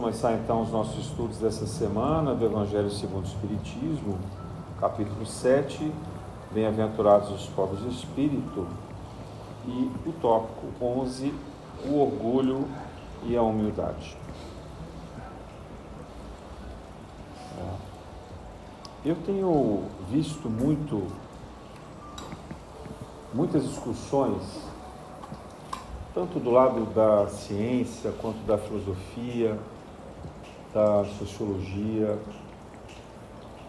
começar então os nossos estudos dessa semana do Evangelho segundo o Espiritismo, capítulo 7, Bem-aventurados os pobres de espírito, e o tópico 11, o orgulho e a humildade. Eu tenho visto muitas discussões, tanto do lado da ciência, quanto da filosofia, da sociologia,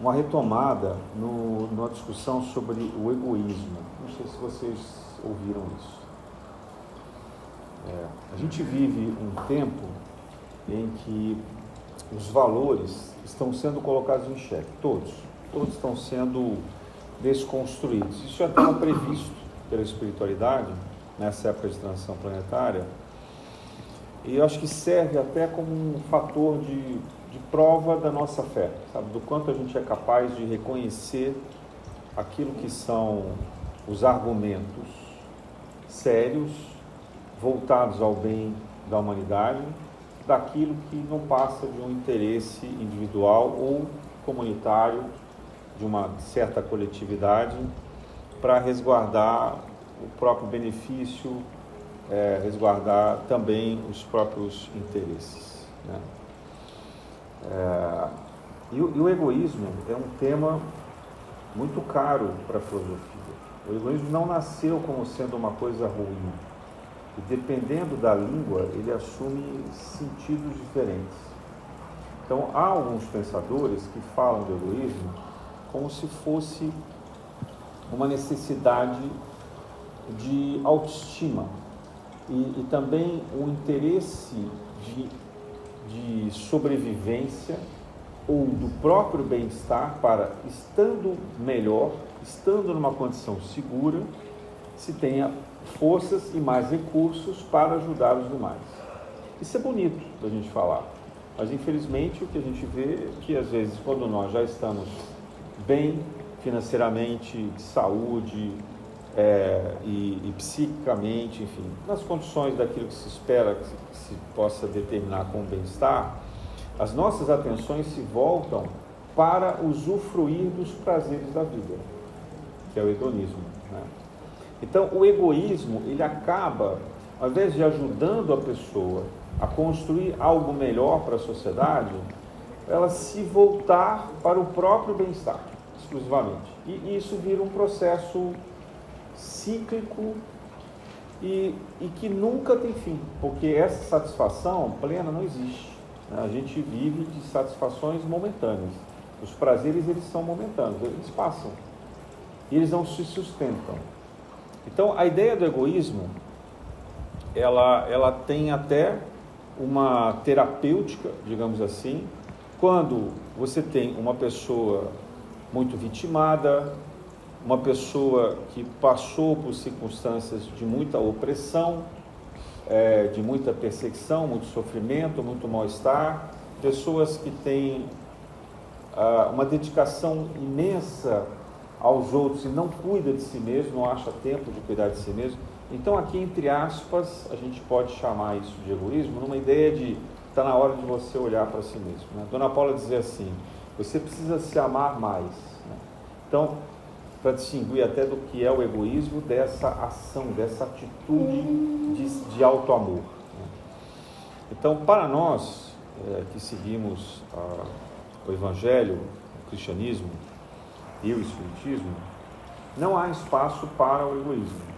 uma retomada numa discussão sobre o egoísmo. Não sei se vocês ouviram isso. A gente vive um tempo em que os valores estão sendo colocados em xeque, todos estão sendo desconstruídos. Isso já estava previsto pela espiritualidade nessa época de transição planetária, e eu acho que serve até como um fator de prova da nossa fé, sabe? Do quanto a gente é capaz de reconhecer aquilo que são os argumentos sérios, voltados ao bem da humanidade, daquilo que não passa de um interesse individual ou comunitário de uma certa coletividade para resguardar o próprio benefício, resguardar também os próprios interesses, né? E o egoísmo é um tema muito caro para a filosofia. O egoísmo não nasceu como sendo uma coisa ruim. E dependendo da língua, ele assume sentidos diferentes. Então, há alguns pensadores que falam do egoísmo como se fosse uma necessidade de autoestima e também um interesse de sobrevivência ou do próprio bem-estar para, estando melhor, estando numa condição segura, se tenha forças e mais recursos para ajudar os demais. Isso é bonito da gente falar, mas infelizmente o que a gente vê é que às vezes quando nós já estamos bem financeiramente, de saúde e psiquicamente, enfim, nas condições daquilo que se espera que se possa determinar como bem-estar, as nossas atenções se voltam para usufruir dos prazeres da vida, que é o hedonismo, né? Então, o egoísmo, ele acaba, ao invés de ajudando a pessoa a construir algo melhor para a sociedade, ela se voltar para o próprio bem-estar, exclusivamente. E isso vira um processo cíclico e que nunca tem fim, porque essa satisfação plena não existe, né? A gente vive de satisfações momentâneas. Os prazeres, eles são momentâneos, eles passam, e eles não se sustentam. Então, a ideia do egoísmo, ela tem até uma terapêutica, digamos assim, quando você tem uma pessoa muito vitimada, uma pessoa que passou por circunstâncias de muita opressão, de muita perseguição, muito sofrimento, muito mal-estar, pessoas que têm uma dedicação imensa aos outros e não cuida de si mesmo, não acha tempo de cuidar de si mesmo. Então aqui, entre aspas, a gente pode chamar isso de egoísmo, numa ideia de está na hora de você olhar para si mesmo, né? Dona Paula dizia assim, você precisa se amar mais, né? Então, para distinguir até do que é o egoísmo, dessa ação, dessa atitude de auto-amor, né? Então, para nós que seguimos o Evangelho, o cristianismo e o espiritismo, não há espaço para o egoísmo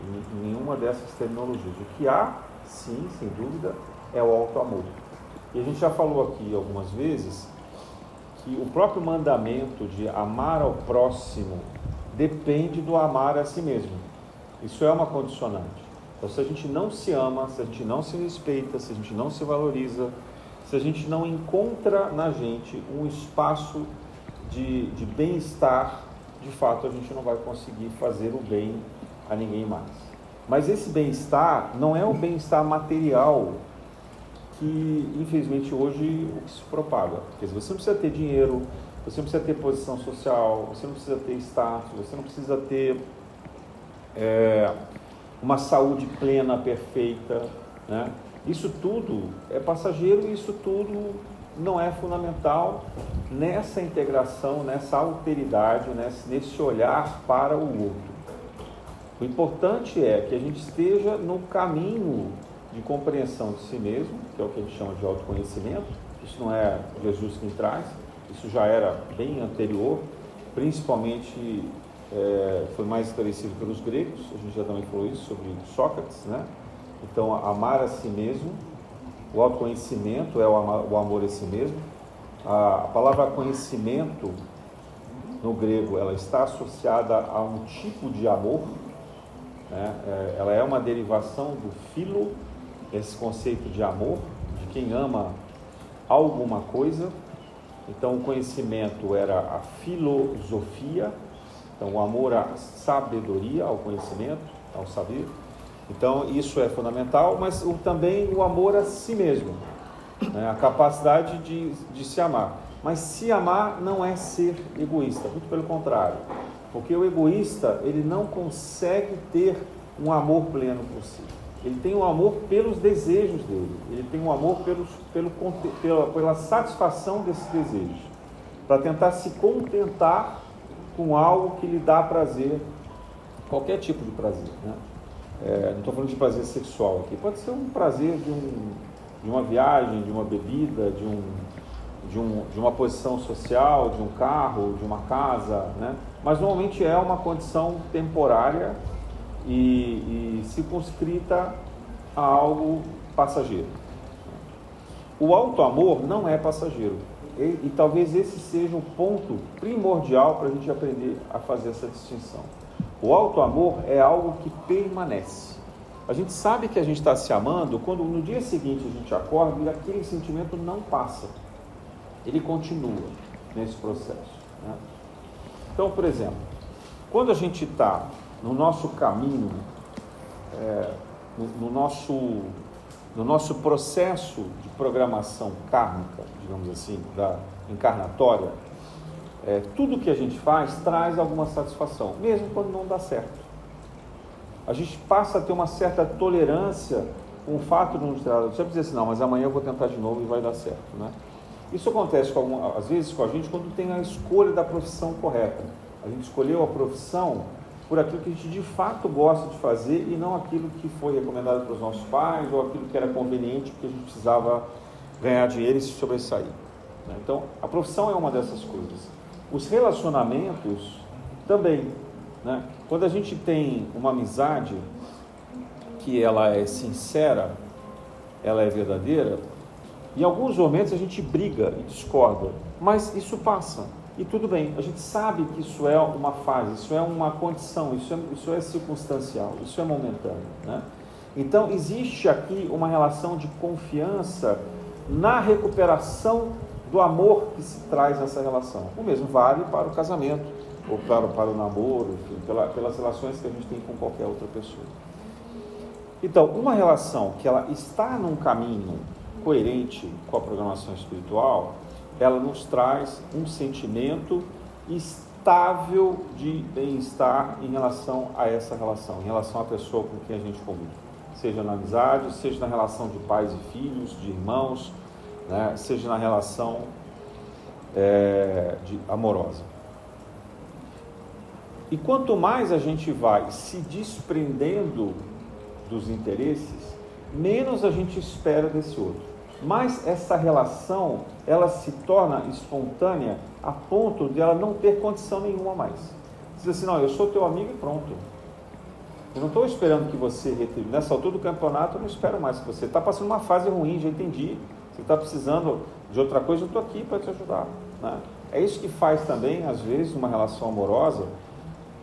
em nenhuma dessas terminologias. O que há, sim, sem dúvida, é o auto-amor. E a gente já falou aqui algumas vezes que o próprio mandamento de amar ao próximo depende do amar a si mesmo. Isso é uma condicionante. Então, se a gente não se ama, se a gente não se respeita, se a gente não se valoriza, se a gente não encontra na gente um espaço de bem-estar, de fato a gente não vai conseguir fazer o bem a ninguém mais. Mas esse bem-estar não é o bem-estar material que, infelizmente, hoje o que se propaga. Quer dizer, você não precisa ter dinheiro, você não precisa ter posição social, você não precisa ter status, você não precisa ter uma saúde plena, perfeita, né? Isso tudo é passageiro e isso tudo não é fundamental nessa integração, nessa alteridade, nesse olhar para o outro. O importante é que a gente esteja no caminho de compreensão de si mesmo, que é o que a gente chama de autoconhecimento. Isso não é Jesus quem traz, isso já era bem anterior, principalmente foi mais esclarecido pelos gregos, a gente já também falou isso sobre Sócrates, né? Então, amar a si mesmo, o autoconhecimento é o amor a si mesmo. A palavra conhecimento, no grego, ela está associada a um tipo de amor, né? Ela é uma derivação do philo, esse conceito de amor, de quem ama alguma coisa. Então, o conhecimento era a filosofia, então o amor à sabedoria, ao conhecimento, ao saber. Então, isso é fundamental, mas também o amor a si mesmo, né? A capacidade de se amar. Mas se amar não é ser egoísta, muito pelo contrário, porque o egoísta, ele não consegue ter um amor pleno por si. Ele tem um amor pelos desejos dele, ele tem um amor pela satisfação desses desejos, para tentar se contentar com algo que lhe dá prazer, qualquer tipo de prazer, né? Não estou falando de prazer sexual aqui, pode ser um prazer de uma viagem, de uma bebida, de uma posição social, de um carro, de uma casa, né? Mas normalmente é uma condição temporária e circunscrita a algo passageiro. O auto-amor não é passageiro, e talvez esse seja o ponto primordial para a gente aprender a fazer essa distinção. O auto-amor é algo que permanece. A gente sabe que a gente está se amando quando no dia seguinte a gente acorda e aquele sentimento não passa. Ele continua nesse processo, né? Então, por exemplo, quando a gente está no nosso caminho, no nosso processo de programação kármica, digamos assim, da encarnatória, tudo que a gente faz traz alguma satisfação, mesmo quando não dá certo. A gente passa a ter uma certa tolerância com o fato de não ter dado certo, dizer assim, não, mas amanhã eu vou tentar de novo e vai dar certo, né? Isso acontece às vezes com a gente quando tem a escolha da profissão correta. A gente escolheu a profissão por aquilo que a gente de fato gosta de fazer e não aquilo que foi recomendado pelos nossos pais ou aquilo que era conveniente porque a gente precisava ganhar dinheiro e se sobressair, né? Então, a profissão é uma dessas coisas. Os relacionamentos também, né? Quando a gente tem uma amizade que ela é sincera, ela é verdadeira, em alguns momentos a gente briga e discorda, mas isso passa e tudo bem. A gente sabe que isso é uma fase, isso é uma condição, isso é circunstancial, isso é momentâneo, né? Então existe aqui uma relação de confiança na recuperação do amor que se traz nessa relação. O mesmo vale para o casamento, ou para o namoro, enfim, pelas relações que a gente tem com qualquer outra pessoa. Então, uma relação que ela está num caminho coerente com a programação espiritual, ela nos traz um sentimento estável de bem-estar em relação a essa relação, em relação à pessoa com quem a gente convive, seja na amizade, seja na relação de pais e filhos, de irmãos, né? Seja na relação amorosa. E quanto mais a gente vai se desprendendo dos interesses, menos a gente espera desse outro. Mas essa relação, ela se torna espontânea a ponto de ela não ter condição nenhuma mais. Diz assim, não, eu sou teu amigo e pronto. Eu não estou esperando que você retribuya. Nessa altura do campeonato, eu não espero mais que você está passando uma fase ruim, já entendi. Você está precisando de outra coisa, eu estou aqui para te ajudar, né? É isso que faz também, às vezes, uma relação amorosa,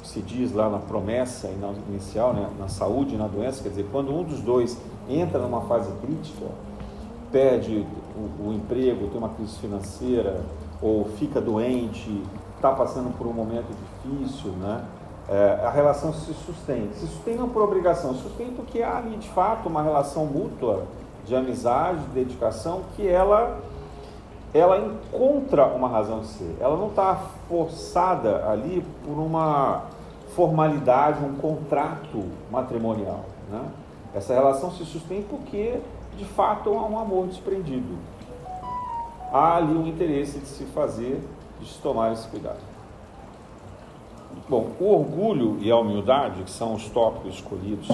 se diz lá na promessa inicial, né, na saúde e na doença, quer dizer, quando um dos dois entra numa fase crítica, perde o emprego, tem uma crise financeira, ou fica doente, está passando por um momento difícil, né? A relação se sustém não por obrigação, se sustém porque há ali de fato uma relação mútua de amizade, de dedicação, que ela encontra uma razão de ser, ela não está forçada ali por uma formalidade, um contrato matrimonial, né? Essa relação se sustém porque de fato há um amor desprendido. Há ali um interesse de se fazer, de se tomar esse cuidado. Bom, o orgulho e a humildade, que são os tópicos escolhidos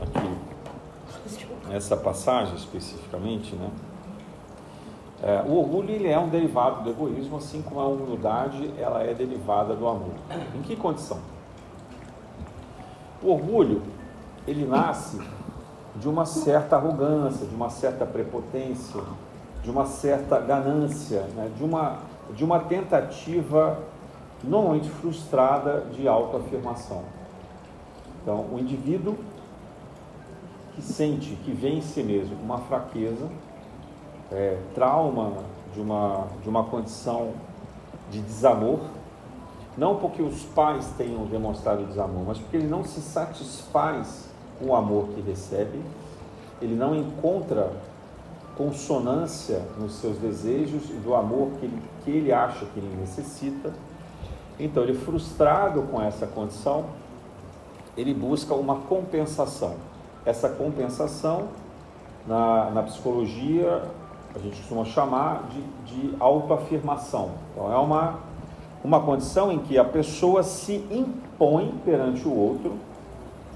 aqui nessa passagem especificamente, né? O orgulho ele é um derivado do egoísmo, assim como a humildade ela é derivada do amor. Em que condição? O orgulho ele nasce de uma certa arrogância, de uma certa prepotência, de uma certa ganância, né? de uma tentativa normalmente frustrada de autoafirmação. Então, o indivíduo que sente, que vê em si mesmo uma fraqueza, trauma de uma condição de desamor, não porque os pais tenham demonstrado desamor, mas porque ele não se satisfaz com o amor que recebe, ele não encontra consonância nos seus desejos e do amor que ele acha que ele necessita. Então, ele frustrado com essa condição, ele busca uma compensação. Essa compensação, na psicologia, a gente costuma chamar de autoafirmação. Então, é uma condição em que a pessoa se impõe perante o outro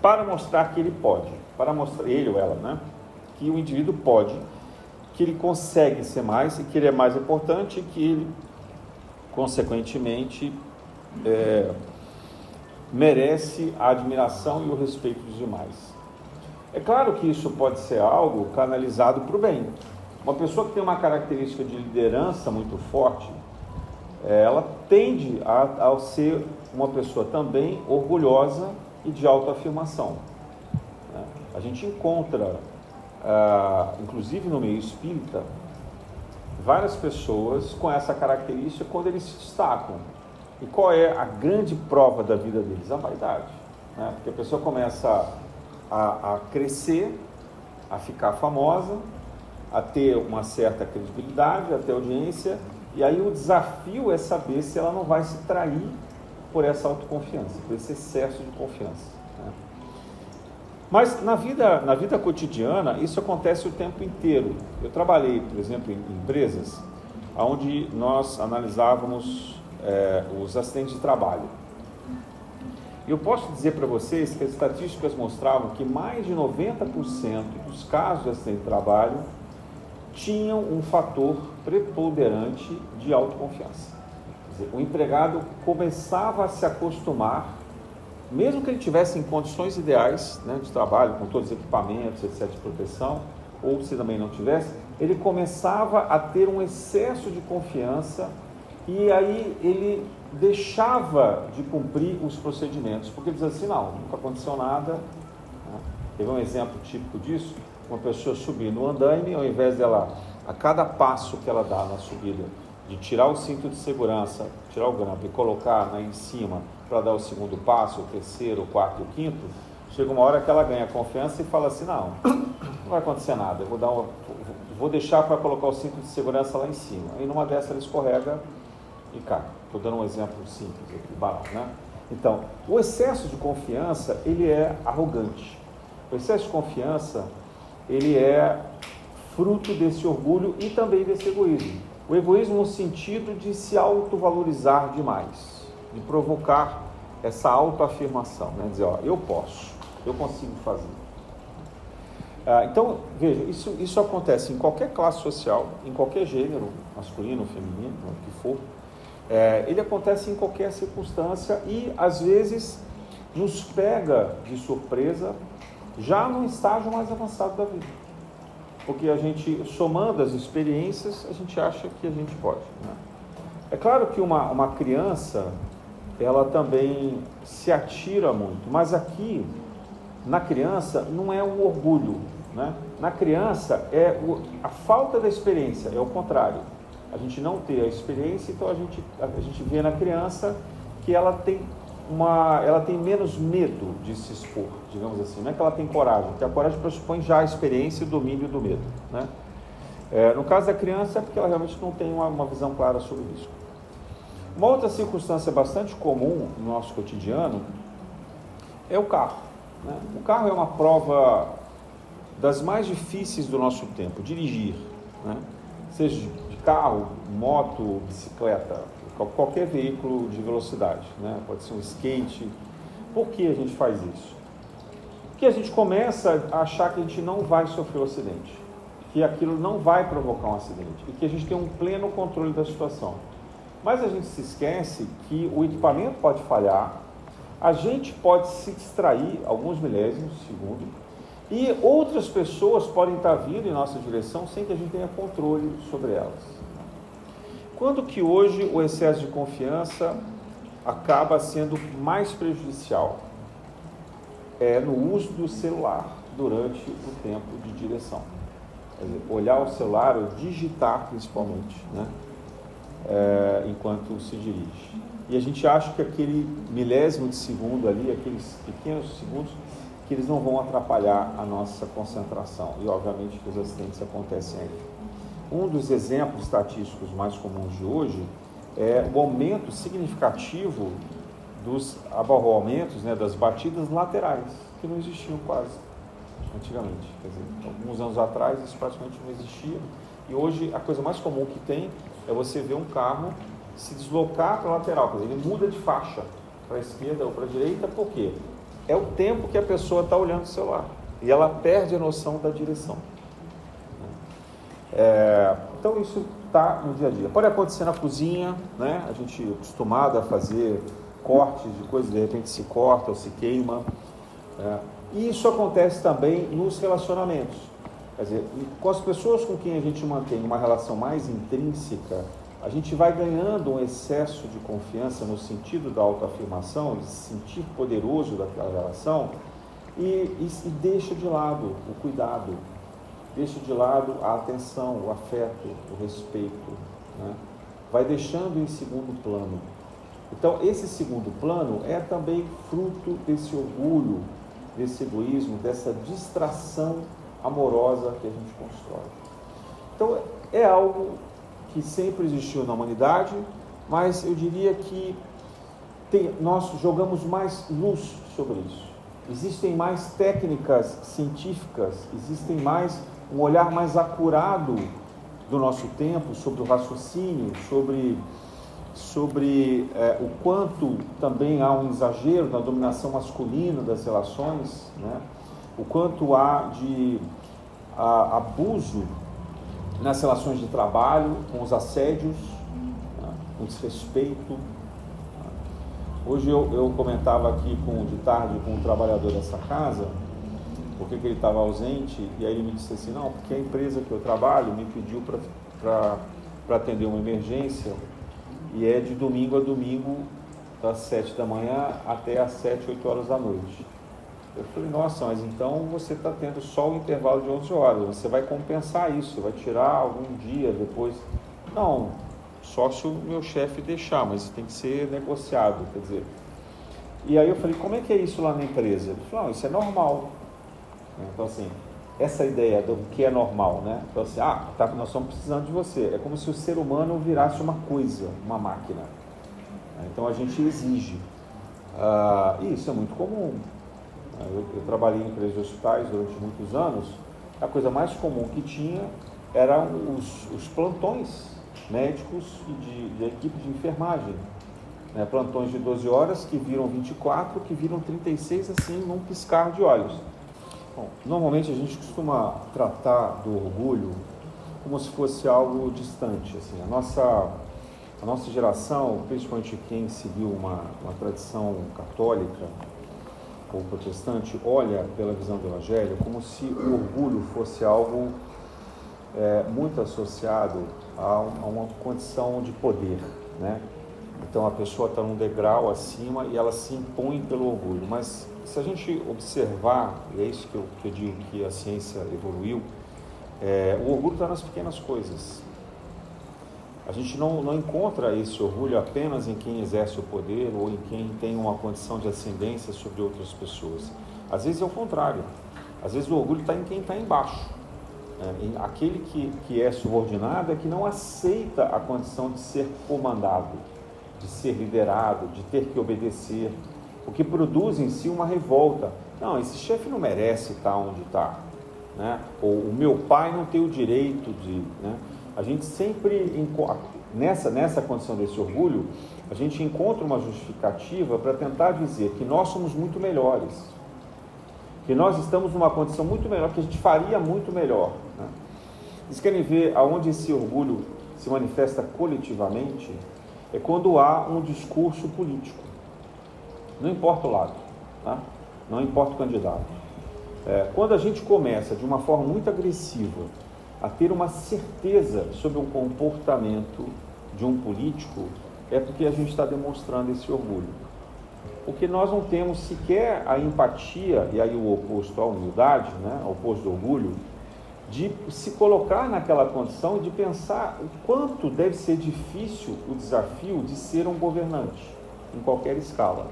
para mostrar que ele pode, para mostrar, ele ou ela, né? Que o indivíduo pode, que ele consegue ser mais e que ele é mais importante e que ele, consequentemente, merece a admiração e o respeito dos demais. É claro que isso pode ser algo canalizado para o bem. Uma pessoa que tem uma característica de liderança muito forte, ela tende a ser uma pessoa também orgulhosa e de autoafirmação. Né? A gente encontra, inclusive no meio espírita, várias pessoas com essa característica quando eles se destacam. E qual é a grande prova da vida deles? A vaidade. Né? Porque a pessoa começa a crescer, a ficar famosa, a ter uma certa credibilidade, a ter audiência, e aí o desafio é saber se ela não vai se trair por essa autoconfiança, por esse excesso de confiança. Né? Mas na vida cotidiana, isso acontece o tempo inteiro. Eu trabalhei, por exemplo, em empresas onde nós analisávamos os acidentes de trabalho. E eu posso dizer para vocês que as estatísticas mostravam que mais de 90% dos casos de acidente de trabalho tinham um fator preponderante de autoconfiança. Quer dizer, o empregado começava a se acostumar, mesmo que ele tivesse em condições ideais, né, de trabalho, com todos os equipamentos, etc., de proteção, ou se também não tivesse, ele começava a ter um excesso de confiança e aí ele deixava de cumprir os procedimentos, porque ele dizia assim, não, nunca aconteceu nada. Né? Teve um exemplo típico disso, uma pessoa subir no andaime, ao invés dela, a cada passo que ela dá na subida, de tirar o cinto de segurança, tirar o grampo e colocar em cima para dar o segundo passo, o terceiro, o quarto e o quinto, chega uma hora que ela ganha confiança e fala assim, não vai acontecer nada, eu vou deixar para colocar o cinto de segurança lá em cima. E numa dessas ela escorrega e cai. Estou dando um exemplo simples aqui, banal, né? Então, o excesso de confiança, ele é arrogante. O excesso de confiança, ele é fruto desse orgulho e também desse egoísmo. O egoísmo no sentido de se autovalorizar demais, de provocar essa autoafirmação, né? Dizer, ó, eu posso, eu consigo fazer. Então, veja, isso acontece em qualquer classe social, em qualquer gênero, masculino, feminino, o que for. Ele acontece em qualquer circunstância e, às vezes, nos pega de surpresa já num estágio mais avançado da vida. Porque a gente, somando as experiências, a gente acha que a gente pode. Né? É claro que uma criança, ela também se atira muito, mas aqui, na criança, não é um orgulho. Né? Na criança, a falta da experiência, é o contrário. A gente não ter a experiência, então a gente vê na criança que ela tem menos medo de se expor, digamos assim. Não é que ela tem coragem, porque a coragem pressupõe já a experiência e o domínio do medo. Né? No caso da criança, é porque ela realmente não tem uma visão clara sobre isso. Uma outra circunstância bastante comum no nosso cotidiano é o carro. Né? O carro é uma prova das mais difíceis do nosso tempo, dirigir, né? Seja de carro, moto, bicicleta, qualquer veículo de velocidade, né? Pode ser um skate. Por que a gente faz isso? Porque a gente começa a achar que a gente não vai sofrer um acidente, que aquilo não vai provocar um acidente e que a gente tem um pleno controle da situação. Mas a gente se esquece que o equipamento pode falhar, a gente pode se distrair alguns milésimos de segundo e outras pessoas podem estar vindo em nossa direção sem que a gente tenha controle sobre elas. Quando que hoje o excesso de confiança acaba sendo mais prejudicial? É no uso do celular durante o tempo de direção. Quer dizer, olhar o celular ou digitar principalmente, né? Enquanto se dirige. E a gente acha que aquele milésimo de segundo ali, aqueles pequenos segundos, que eles não vão atrapalhar a nossa concentração. E obviamente que os acidentes acontecem aí. Um dos exemplos estatísticos mais comuns de hoje é o aumento significativo dos abarroamentos, né, das batidas laterais, que não existiam quase antigamente. Quer dizer, alguns anos atrás isso praticamente não existia. E hoje a coisa mais comum que tem é você ver um carro se deslocar para a lateral, quer dizer, ele muda de faixa para a esquerda ou para a direita, por quê? É o tempo que a pessoa está olhando o celular e ela perde a noção da direção. Então isso está no dia a dia. Pode acontecer na cozinha, né? A gente é acostumado a fazer cortes de coisas, de repente se corta ou se queima. E isso acontece também nos relacionamentos. Quer dizer, com as pessoas com quem a gente mantém uma relação mais intrínseca, a gente vai ganhando um excesso de confiança no sentido da autoafirmação, de se sentir poderoso daquela relação e deixa de lado o cuidado, deixa de lado a atenção, o afeto, o respeito, né? Vai deixando em segundo plano. Então, esse segundo plano é também fruto desse orgulho, desse egoísmo, dessa distração amorosa que a gente constrói. Então, é algo que sempre existiu na humanidade, mas eu diria que nós jogamos mais luz sobre isso. Existem mais técnicas científicas, existem um olhar mais acurado do nosso tempo sobre o raciocínio, sobre o quanto também há um exagero na dominação masculina das relações, né? O quanto há de abuso nas relações de trabalho, com os assédios, né? Com desrespeito. Hoje eu comentava aqui de tarde com um trabalhador dessa casa, porque ele estava ausente, e aí ele me disse assim, não, porque a empresa que eu trabalho me pediu para atender uma emergência, e é de domingo a domingo, das 7 da manhã até às 7, 8 horas da noite. Eu falei, nossa, mas então você está tendo só o intervalo de 11 horas, você vai compensar isso, você vai tirar algum dia depois. Não, só se o meu chefe deixar, mas tem que ser negociado, quer dizer. E aí eu falei, como é que é isso lá na empresa? Ele falou, não, isso é normal. Então assim, essa ideia do que é normal, né? Então assim, nós estamos precisando de você. É como se o ser humano virasse uma coisa, uma máquina. Então a gente exige. E isso é muito comum. Eu trabalhei em empresas de hospitais durante muitos anos. A coisa mais comum que tinha eram os plantões médicos e de equipe de enfermagem. Né? Plantões de 12 horas que viram 24, que viram 36 assim num piscar de olhos. Bom, normalmente a gente costuma tratar do orgulho como se fosse algo distante. Assim, a nossa geração, principalmente quem seguiu uma tradição católica ou protestante, olha pela visão do Evangelho como se o orgulho fosse algo muito associado a uma condição de poder, né? Então a pessoa está num degrau acima e ela se impõe pelo orgulho. Mas se a gente observar, e é isso que eu digo que a ciência evoluiu, o orgulho está nas pequenas coisas. A gente não encontra esse orgulho apenas em quem exerce o poder ou em quem tem uma condição de ascendência sobre outras pessoas. Às vezes é o contrário. Às vezes o orgulho está em quem está embaixo. Aquele que é subordinado é que não aceita a condição de ser comandado, de ser liderado, de ter que obedecer, o que produz em si uma revolta. Não, esse chefe não merece estar onde está. né? Ou o meu pai não tem o direito de... Né? A gente sempre, nessa condição desse orgulho, a gente encontra uma justificativa para tentar dizer que nós somos muito melhores, que nós estamos numa condição muito melhor, que a gente faria muito melhor. Né? Vocês querem ver aonde esse orgulho se manifesta coletivamente? É quando há um discurso político. Não importa o lado, tá? Não importa o candidato. Quando a gente começa de uma forma muito agressiva a ter uma certeza sobre o comportamento de um político, é porque a gente está demonstrando esse orgulho. Porque nós não temos sequer a empatia, e aí o oposto à humildade, né? O oposto do orgulho, de se colocar naquela condição e de pensar o quanto deve ser difícil o desafio de ser um governante, em qualquer escala.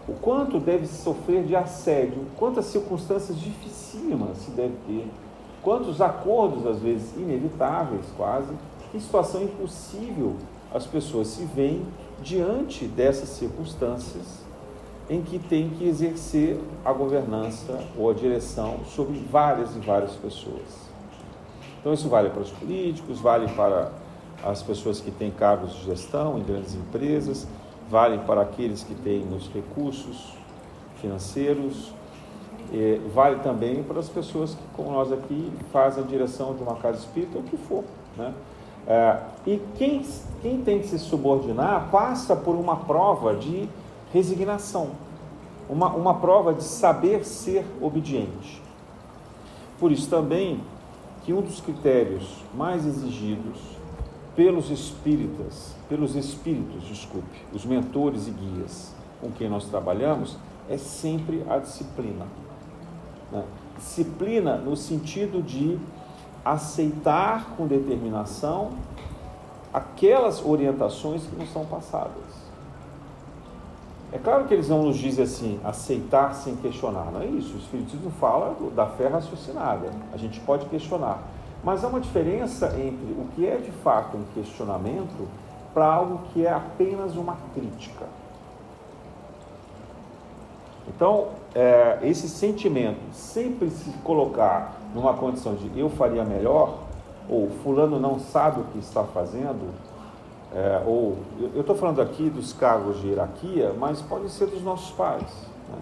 O quanto deve se sofrer de assédio, quantas circunstâncias dificílimas se deve ter, quantos acordos, às vezes inevitáveis quase, que situação impossível as pessoas se veem diante dessas circunstâncias em que tem que exercer a governança ou a direção sobre várias e várias pessoas. Então isso vale para os políticos, vale para as pessoas que têm cargos de gestão em grandes empresas, vale para aqueles que têm os recursos financeiros, vale também para as pessoas que, como nós aqui, fazem a direção de uma casa espírita, ou o que for, né? E quem tem que se subordinar passa por uma prova de resignação, uma prova de saber ser obediente. Por isso também que um dos critérios mais exigidos pelos espíritos, os mentores e guias com quem nós trabalhamos, é sempre a disciplina. Né? Disciplina no sentido de aceitar com determinação aquelas orientações que nos são passadas. É claro que eles não nos dizem assim, aceitar sem questionar, não é isso. O Espiritismo fala da fé raciocinada, a gente pode questionar, mas há uma diferença entre o que é de fato um questionamento para algo que é apenas uma crítica. Então, esse sentimento, sempre se colocar numa condição de eu faria melhor, ou fulano não sabe o que está fazendo, ou eu estou falando aqui dos cargos de hierarquia, mas pode ser dos nossos pais. Né?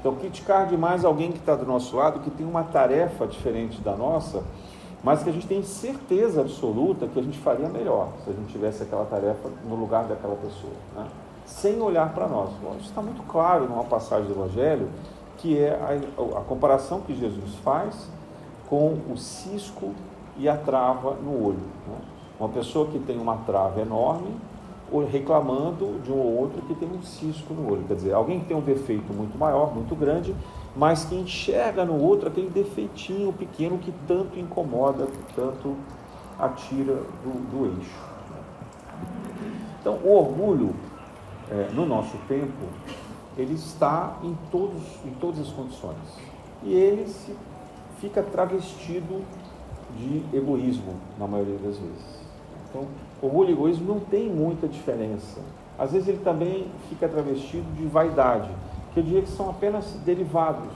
Então, criticar demais alguém que está do nosso lado, que tem uma tarefa diferente da nossa, mas que a gente tem certeza absoluta que a gente faria melhor se a gente tivesse aquela tarefa no lugar daquela pessoa, né? Sem olhar para nós. Bom, isso está muito claro numa passagem do Evangelho, que é a comparação que Jesus faz com o cisco e a trava no olho. Né? Uma pessoa que tem uma trava enorme, reclamando de um ou outro que tem um cisco no olho. Quer dizer, alguém que tem um defeito muito maior, muito grande, mas que enxerga no outro aquele defeitinho pequeno que tanto incomoda, que tanto atira do eixo. Então, o orgulho, no nosso tempo, ele está em todas as condições. E ele fica travestido de egoísmo, na maioria das vezes. Então, orgulho e egoísmo não tem muita diferença. Às vezes ele também fica travestido de vaidade, que eu diria que são apenas derivados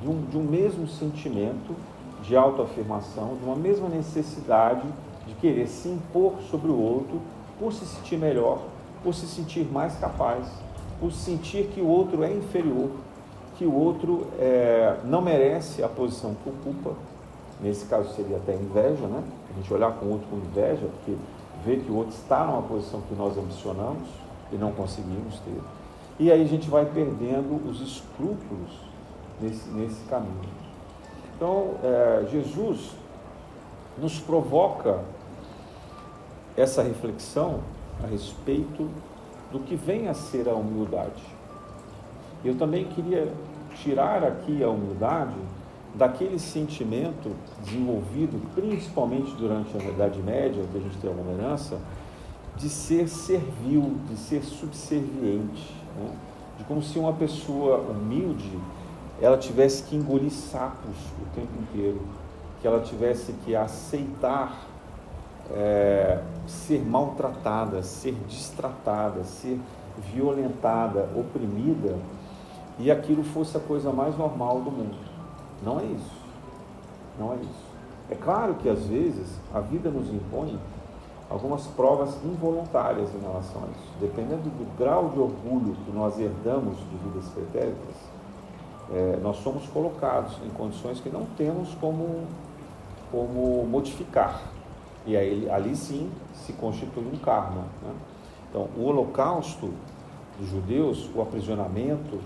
de um mesmo sentimento de autoafirmação, de uma mesma necessidade de querer se impor sobre o outro, por se sentir melhor, por se sentir mais capaz, por sentir que o outro é inferior, que o outro não merece a posição que ocupa. Nesse caso seria até inveja, né? A gente olhar com o outro com inveja, porque vê que o outro está numa posição que nós ambicionamos e não conseguimos ter. E aí a gente vai perdendo os escrúpulos nesse caminho. Então, Jesus nos provoca essa reflexão a respeito do que vem a ser a humildade. Eu também queria tirar aqui a humildade daquele sentimento desenvolvido, principalmente durante a Idade Média, que a gente tem alguma herança, de ser servil, de ser subserviente, né? De como se uma pessoa humilde, ela tivesse que engolir sapos o tempo inteiro, que ela tivesse que aceitar ser maltratada, ser destratada, ser violentada, oprimida, e aquilo fosse a coisa mais normal do mundo. Não é isso. Não é isso. É claro que às vezes a vida nos impõe algumas provas involuntárias em relação a isso. Dependendo do grau de orgulho que nós herdamos de vidas pretéritas, nós somos colocados em condições que não temos como modificar. E aí, ali sim se constitui um karma, né? Então, o holocausto dos judeus, o aprisionamento,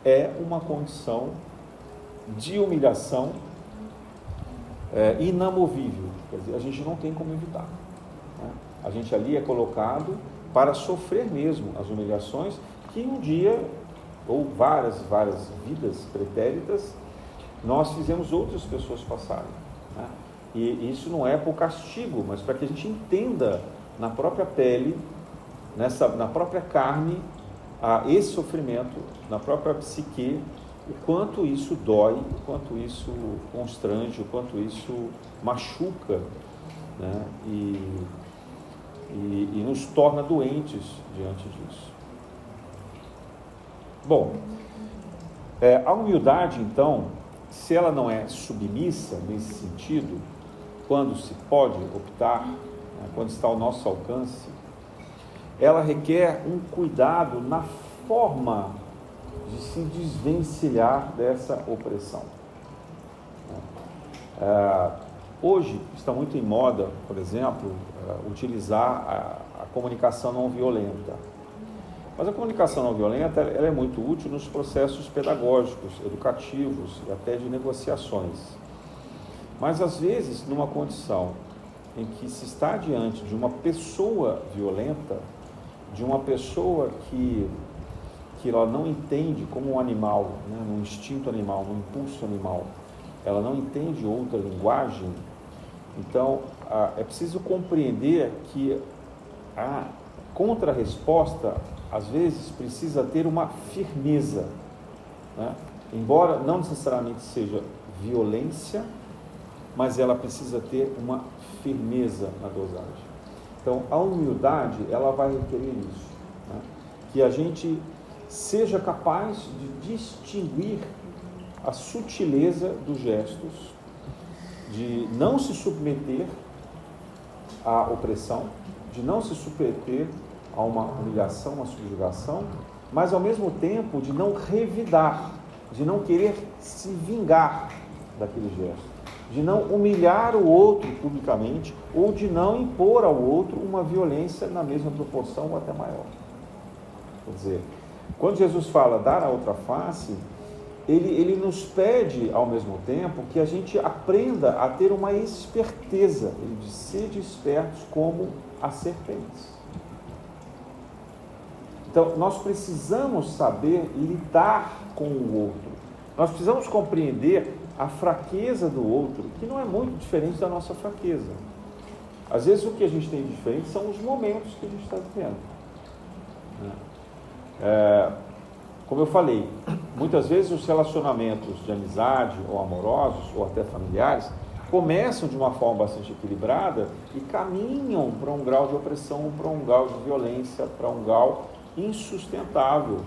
é uma condição de humilhação inamovível. Quer dizer, a gente não tem como evitar, né? A gente ali é colocado para sofrer mesmo as humilhações que um dia, ou várias vidas pretéritas, nós fizemos outras pessoas passarem, né? E isso não é por castigo, mas para que a gente entenda na própria pele, na própria carne, esse sofrimento, na própria psique, o quanto isso dói, o quanto isso constrange, o quanto isso machuca, né? E nos torna doentes diante disso. Bom, a humildade, então, se ela não é submissa nesse sentido, quando se pode optar, né, quando está ao nosso alcance, ela requer um cuidado na forma de se desvencilhar dessa opressão. Hoje está muito em moda, por exemplo, utilizar a comunicação não violenta. Mas a comunicação não violenta ela é muito útil nos processos pedagógicos, educativos e até de negociações. Mas às vezes, numa condição em que se está diante de uma pessoa violenta, de uma pessoa que ela não entende como um animal, né, num instinto animal, num impulso animal, ela não entende outra linguagem, então é preciso compreender que a contra-resposta, às vezes, precisa ter uma firmeza, né? Embora não necessariamente seja violência, mas ela precisa ter uma firmeza na dosagem. Então, a humildade, ela vai requerer isso, né? Que a gente seja capaz de distinguir a sutileza dos gestos, de não se submeter à opressão, de não se submeter a uma humilhação, uma subjugação, mas ao mesmo tempo de não revidar, de não querer se vingar daquele gesto, de não humilhar o outro publicamente ou de não impor ao outro uma violência na mesma proporção ou até maior. Quer dizer, quando Jesus fala dar a outra face, ele nos pede ao mesmo tempo que a gente aprenda a ter uma esperteza, ele diz, sede espertos como as serpentes. Então, nós precisamos saber lidar com o outro, nós precisamos compreender a fraqueza do outro, que não é muito diferente da nossa fraqueza. Às vezes o que a gente tem de diferente são os momentos que a gente está vivendo. Como eu falei, muitas vezes os relacionamentos de amizade ou amorosos ou até familiares começam de uma forma bastante equilibrada e caminham para um grau de opressão, para um grau de violência, para um grau insustentável,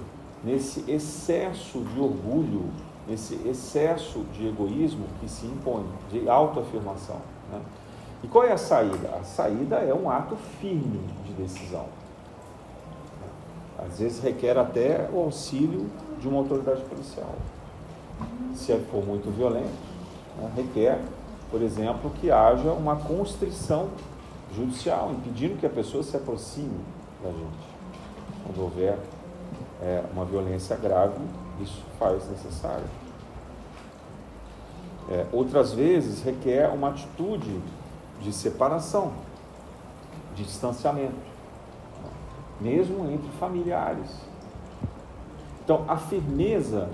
nesse excesso de orgulho, nesse excesso de egoísmo que se impõe, de autoafirmação, né? E qual é a saída? A saída é um ato firme de decisão. Às vezes requer até o auxílio de uma autoridade policial. Se for muito violento, né, requer, por exemplo, que haja uma constrição judicial, impedindo que a pessoa se aproxime da gente. Quando houver uma violência grave, isso faz necessário. Outras vezes requer uma atitude de separação, de distanciamento, mesmo entre familiares. Então, a firmeza,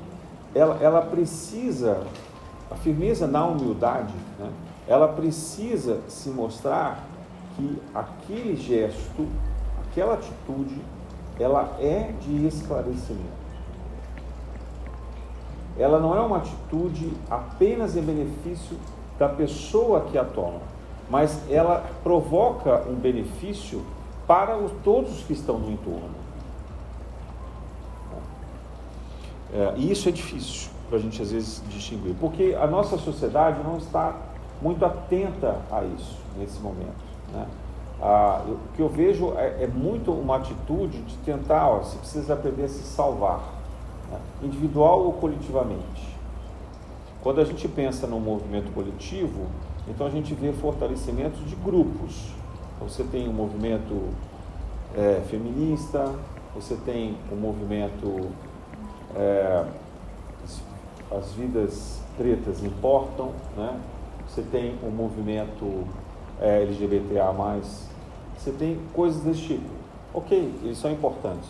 ela precisa, a firmeza na humildade, né, ela precisa se mostrar que aquele gesto, aquela atitude, ela é de esclarecimento. Ela não é uma atitude apenas em benefício da pessoa que a toma, mas ela provoca um benefício para todos que estão no entorno. E isso é difícil para a gente às vezes distinguir, porque a nossa sociedade não está muito atenta a isso nesse momento, né? O que eu vejo é muito uma atitude de tentar, você precisa aprender a se salvar, né? Individual ou coletivamente. Quando a gente pensa no movimento coletivo, então a gente vê fortalecimento de grupos. Então, você tem um movimento feminista, você tem um movimento as vidas pretas importam, né? Você tem um movimento LGBTA+, você tem coisas desse tipo. Ok, eles são importantes,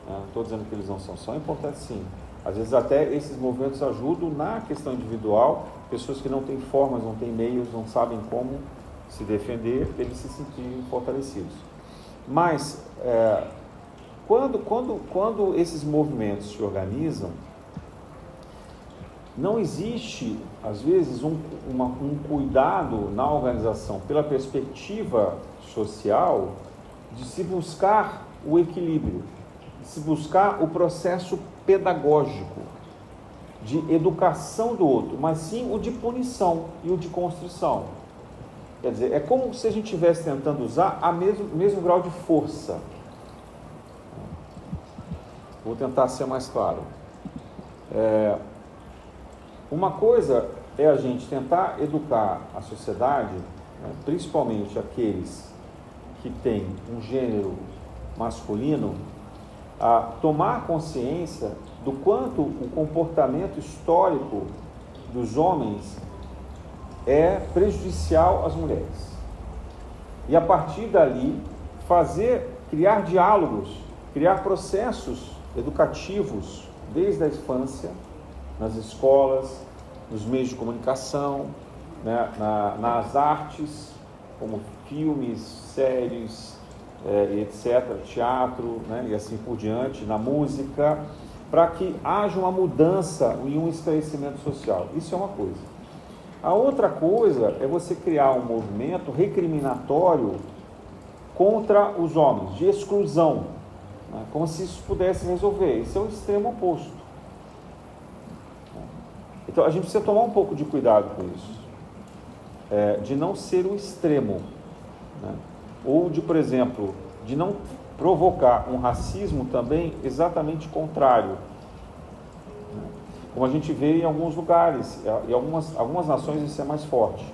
né? Não estou dizendo que eles não são importantes sim. Às vezes até esses movimentos ajudam na questão individual, pessoas que não têm formas, não têm meios, não sabem como se defender, eles se sentirem fortalecidos. Mas quando esses movimentos se organizam, não existe, às vezes, um cuidado na organização pela perspectiva social de se buscar o equilíbrio, de se buscar o processo pedagógico de educação do outro, mas sim o de punição e o de constrição. Quer dizer, é como se a gente estivesse tentando usar o mesmo grau de força. Vou tentar ser mais claro. Uma coisa é a gente tentar educar a sociedade, né, principalmente aqueles que têm um gênero masculino, a tomar consciência do quanto o comportamento histórico dos homens é prejudicial às mulheres. E a partir dali, criar diálogos, criar processos educativos desde a infância, nas escolas, nos meios de comunicação, né, nas artes, como filmes, séries, etc., teatro, né, e assim por diante, na música, para que haja uma mudança e um esclarecimento social. Isso é uma coisa. A outra coisa é você criar um movimento recriminatório contra os homens, de exclusão, né, como se isso pudesse resolver. Isso é o extremo oposto. Então, a gente precisa tomar um pouco de cuidado com isso, de não ser o extremo, né? Ou de, por exemplo, de não provocar um racismo também exatamente contrário, né? Como a gente vê em alguns lugares, em algumas nações isso é mais forte.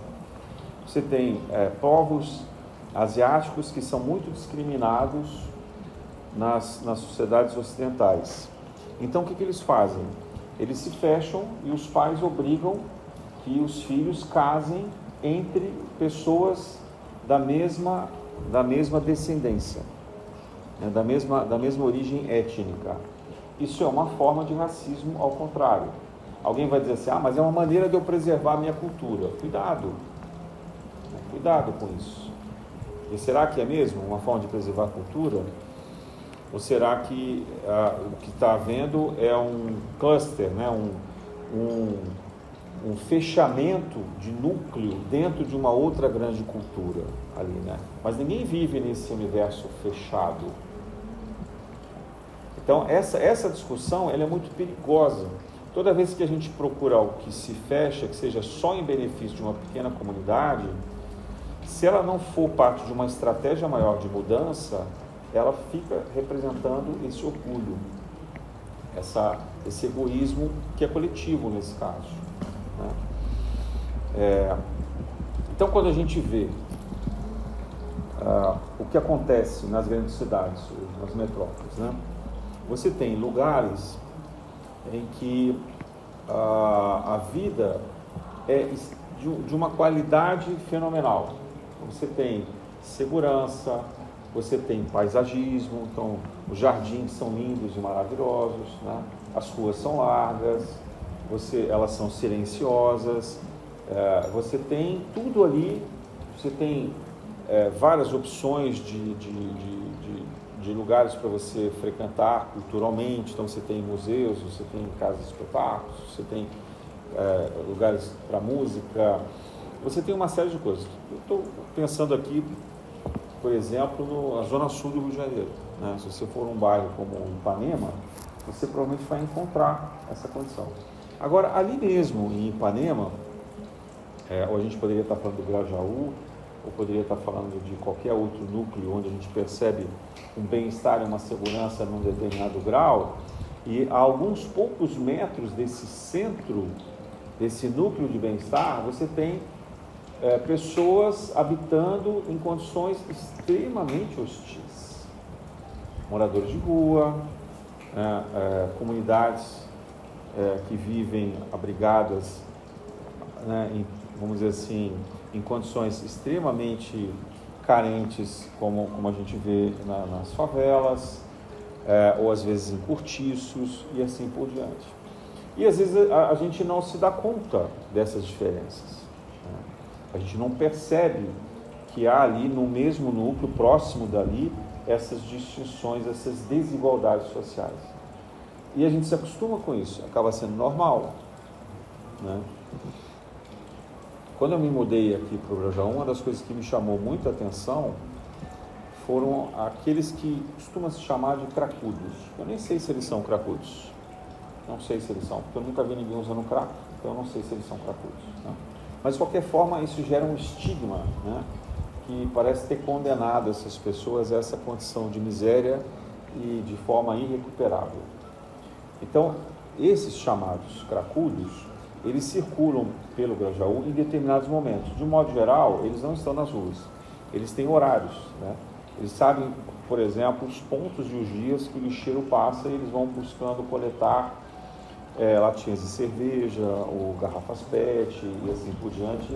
Você tem povos asiáticos que são muito discriminados nas sociedades ocidentais. Então, o que eles fazem? Eles se fecham e os pais obrigam que os filhos casem entre pessoas da mesma descendência, né, da mesma origem étnica. Isso é uma forma de racismo ao contrário. Alguém vai dizer assim, mas é uma maneira de eu preservar a minha cultura. Cuidado com isso. E será que é mesmo uma forma de preservar a cultura? Ou será que o que está havendo é um cluster, né? um fechamento de núcleo dentro de uma outra grande cultura ali, né? Mas ninguém vive nesse universo fechado. Então, essa discussão ela é muito perigosa. Toda vez que a gente procura algo que se fecha, que seja só em benefício de uma pequena comunidade, se ela não for parte de uma estratégia maior de mudança, ela fica representando esse orgulho, esse egoísmo que é coletivo nesse caso, né? Então, quando a gente vê o que acontece nas grandes cidades, nas metrópoles, né? Você tem lugares em que a vida é de uma qualidade fenomenal. Você tem segurança, você tem paisagismo, então os jardins são lindos e maravilhosos, né? As ruas são largas, elas são silenciosas, você tem tudo ali, você tem várias opções de lugares para você frequentar culturalmente. Então você tem museus, você tem casas de espetáculos, você tem lugares para música, você tem uma série de coisas. Eu estou pensando aqui, por exemplo, na zona sul do Rio de Janeiro, né? Se você for num bairro como Ipanema, você provavelmente vai encontrar essa condição. Agora, ali mesmo em Ipanema, ou a gente poderia estar falando do Grajaú, ou poderia estar falando de qualquer outro núcleo onde a gente percebe um bem-estar e uma segurança num determinado grau, e a alguns poucos metros desse centro, desse núcleo de bem-estar, você tem pessoas habitando em condições extremamente hostis. Moradores de rua, comunidades que vivem abrigadas, vamos dizer assim, em condições extremamente carentes, como a gente vê nas favelas, ou às vezes em cortiços e assim por diante. E às vezes a gente não se dá conta dessas diferenças. A gente não percebe que há ali no mesmo núcleo, próximo dali, essas distinções, essas desigualdades sociais. E a gente se acostuma com isso, acaba sendo normal, né? Quando eu me mudei aqui para o Grajaú, uma das coisas que me chamou muita atenção foram aqueles que costumam se chamar de cracudos. Eu nem sei se eles são cracudos. Não sei se eles são, porque eu nunca vi ninguém usando crack, então eu não sei se eles são cracudos, né? Mas, de qualquer forma, isso gera um estigma, né, que parece ter condenado essas pessoas a essa condição de miséria e de forma irrecuperável. Então, esses chamados cracudos, eles circulam pelo Grajaú em determinados momentos. De um modo geral, eles não estão nas ruas. Eles têm horários, né? Eles sabem, por exemplo, os pontos de os dias que o lixeiro passa e eles vão buscando coletar latinhas de cerveja, ou garrafas PET e assim por diante.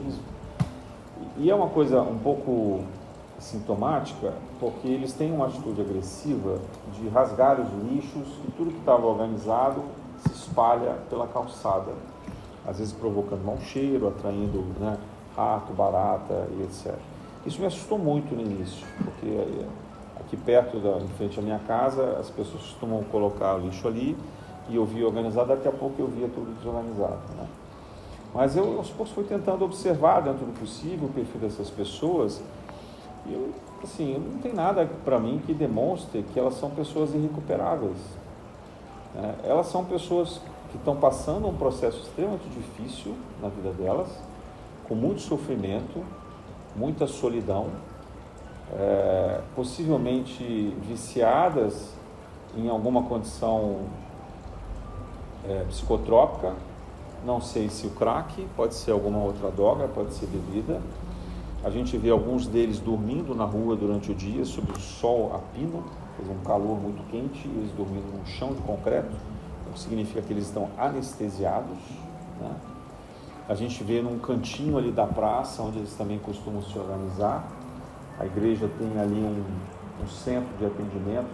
E é uma coisa um pouco sintomática, porque eles têm uma atitude agressiva de rasgar os lixos e tudo que estava organizado se espalha pela calçada, às vezes provocando mau cheiro, atraindo, né, rato, barata e etc. Isso me assustou muito no início, porque aqui perto, em frente à minha casa, as pessoas costumam colocar o lixo ali, e eu via organizado, daqui a pouco eu via tudo desorganizado, né? Mas eu, aos poucos, fui tentando observar, dentro do possível, o perfil dessas pessoas, e não tem nada para mim que demonstre que elas são pessoas irrecuperáveis, né? Elas são pessoas que estão passando um processo extremamente difícil na vida delas, com muito sofrimento, muita solidão, possivelmente viciadas em alguma condição psicotrópica, não sei se o crack, pode ser alguma outra droga, pode ser bebida. A gente vê alguns deles dormindo na rua durante o dia, sob o sol a pino, um calor muito quente, eles dormindo num chão de concreto, o que significa que eles estão anestesiados, né? A gente vê num cantinho ali da praça, onde eles também costumam se organizar. A igreja tem ali um centro de atendimento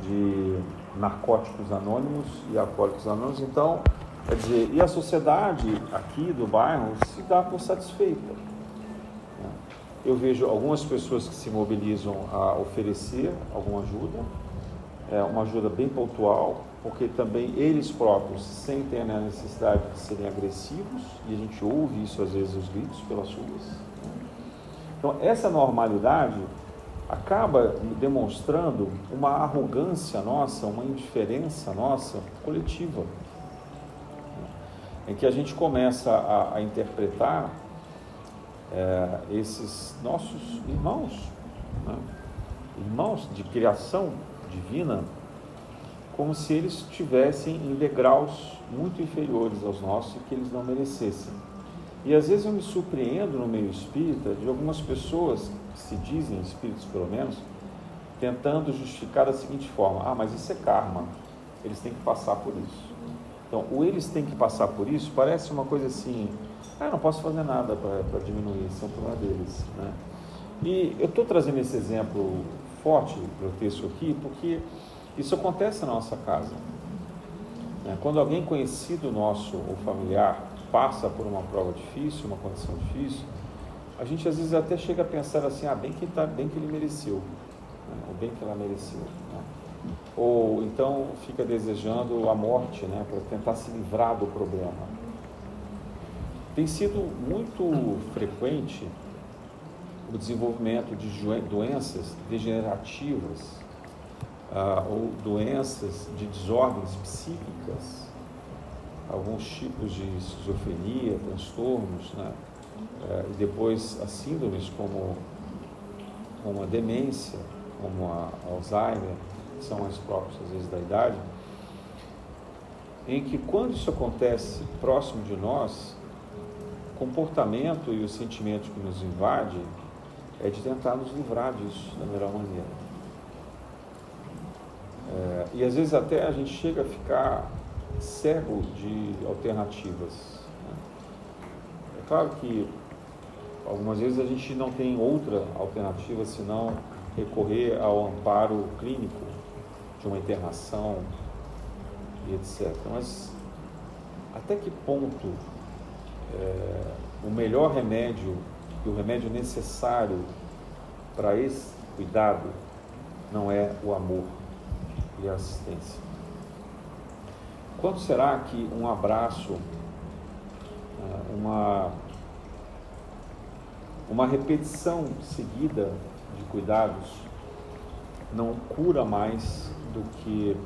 de narcóticos anônimos e alcoólicos anônimos. Então, quer dizer, e a sociedade aqui do bairro se dá por satisfeita, né? Eu vejo algumas pessoas que se mobilizam a oferecer alguma ajuda, uma ajuda bem pontual, porque também eles próprios sentem a necessidade de serem agressivos, e a gente ouve isso às vezes, os gritos pelas ruas, né? Então, essa normalidade acaba demonstrando uma arrogância nossa, uma indiferença nossa coletiva, em que a gente começa a interpretar esses nossos irmãos, né, irmãos de criação divina, como se eles estivessem em degraus muito inferiores aos nossos e que eles não merecessem. E às vezes eu me surpreendo no meio espírita de algumas pessoas que se dizem espíritos, pelo menos, tentando justificar da seguinte forma: mas isso é karma, eles têm que passar por isso. Então, o eles têm que passar por isso parece uma coisa assim: eu não posso fazer nada para diminuir, isso é um problema deles, né? E eu estou trazendo esse exemplo forte, grotesco aqui, porque isso acontece na nossa casa, né? Quando alguém conhecido nosso ou familiar passa por uma prova difícil, uma condição difícil, a gente às vezes até chega a pensar assim: bem que ele mereceu, né? Ou bem que ela mereceu, né? Ou então fica desejando a morte, né? Para tentar se livrar do problema. Tem sido muito frequente o desenvolvimento de doenças degenerativas, ou doenças de desordens psíquicas, alguns tipos de esquizofrenia, transtornos, né? E depois as síndromes como a demência, como a Alzheimer, que são mais próprios às vezes da idade, em que quando isso acontece próximo de nós, o comportamento e os sentimentos que nos invadem é de tentar nos livrar disso da melhor maneira. E às vezes até a gente chega a ficar cego de alternativas, né? É claro que algumas vezes a gente não tem outra alternativa senão recorrer ao amparo clínico de uma internação e etc. Mas até que ponto o melhor remédio e o remédio necessário para esse cuidado não é o amor e a assistência? Quando será que um abraço, uma repetição seguida de cuidados não cura mais do que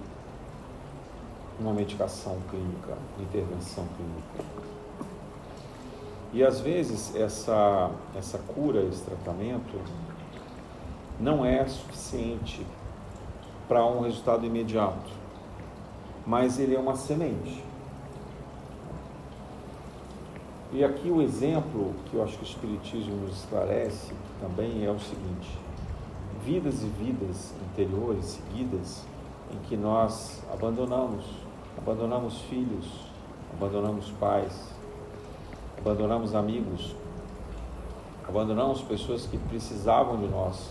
uma medicação clínica, uma intervenção clínica? E às vezes essa cura, esse tratamento não é suficiente para um resultado imediato, mas ele é uma semente. E aqui o exemplo que eu acho que o Espiritismo nos esclarece também é o seguinte: vidas e vidas interiores seguidas em que nós abandonamos filhos, abandonamos pais, abandonamos amigos, abandonamos pessoas que precisavam de nós,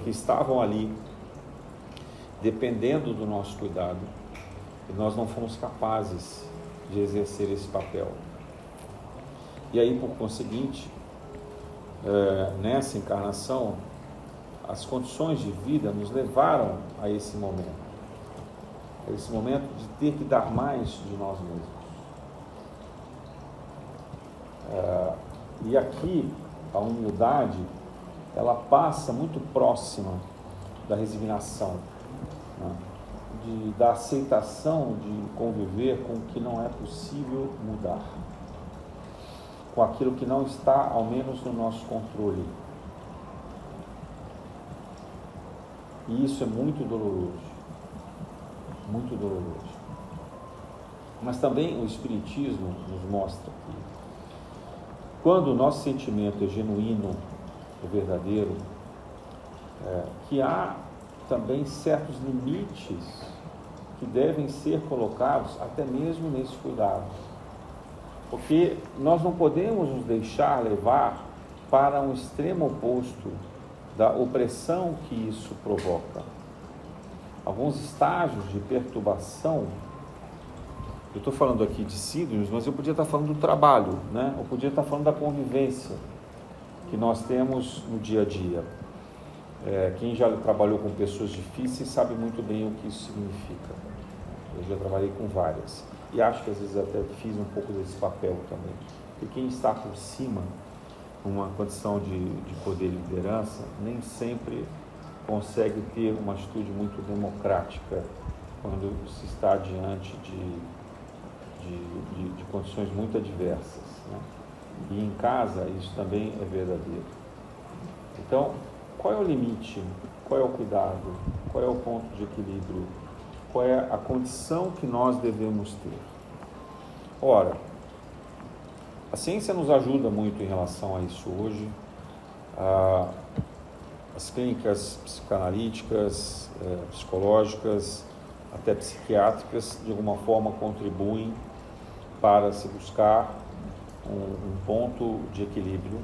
que estavam ali dependendo do nosso cuidado, e nós não fomos capazes de exercer esse papel. E aí, por conseguinte, nessa encarnação, as condições de vida nos levaram a esse momento de ter que dar mais de nós mesmos. E aqui, a humildade, ela passa muito próxima da resignação, né? Da aceitação de conviver com o que não é possível mudar, com aquilo que não está, ao menos, no nosso controle. E isso é muito doloroso, muito doloroso. Mas também o Espiritismo nos mostra que, quando o nosso sentimento é genuíno, é verdadeiro, que há também certos limites que devem ser colocados até mesmo nesse cuidado. Porque nós não podemos nos deixar levar para um extremo oposto da opressão que isso provoca. Alguns estágios de perturbação, eu estou falando aqui de síndromes, mas eu podia estar falando do trabalho, né? Eu podia estar falando da convivência que nós temos no dia a dia. Quem já trabalhou com pessoas difíceis sabe muito bem o que isso significa. Eu já trabalhei com várias. E acho que às vezes até fiz um pouco desse papel também. E quem está por cima, numa condição de poder e liderança, nem sempre consegue ter uma atitude muito democrática quando se está diante de condições muito adversas, né? E em casa isso também é verdadeiro. Então, qual é o limite? Qual é o cuidado? Qual é o ponto de equilíbrio? Qual é a condição que nós devemos ter? Ora, a ciência nos ajuda muito em relação a isso hoje. As clínicas psicanalíticas, psicológicas, até psiquiátricas, de alguma forma contribuem para se buscar um ponto de equilíbrio.